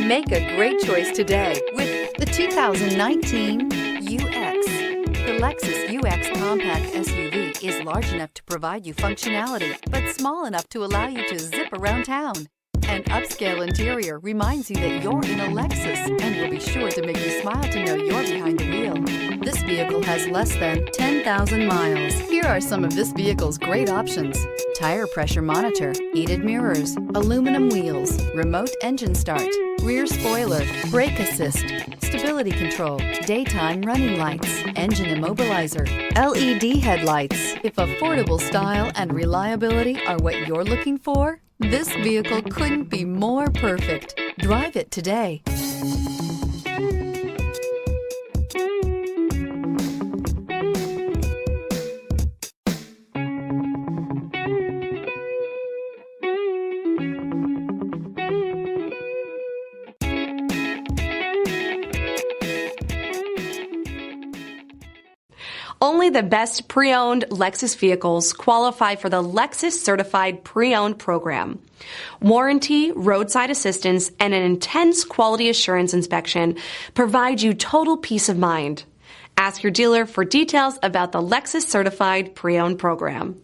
Make a great choice today with the 2019 UX. The Lexus UX Compact SUV is large enough to provide you functionality, but small enough to allow you to zip around town. An upscale interior reminds you that you're in a Lexus and will be sure to make you smile to know you're behind the wheel. This vehicle has less than 10,000 miles. Here are some of this vehicle's great options: tire pressure monitor, heated mirrors, aluminum wheels, remote engine start, rear spoiler, brake assist, stability control, daytime running lights, engine immobilizer, LED headlights. If affordable style and reliability are what you're looking for, this vehicle couldn't be more perfect. Drive it today. Only the best pre-owned Lexus vehicles qualify for the Lexus Certified Pre-Owned program. Warranty, roadside assistance, and an intense quality assurance inspection provide you total peace of mind. Ask your dealer for details about the Lexus Certified Pre-Owned program.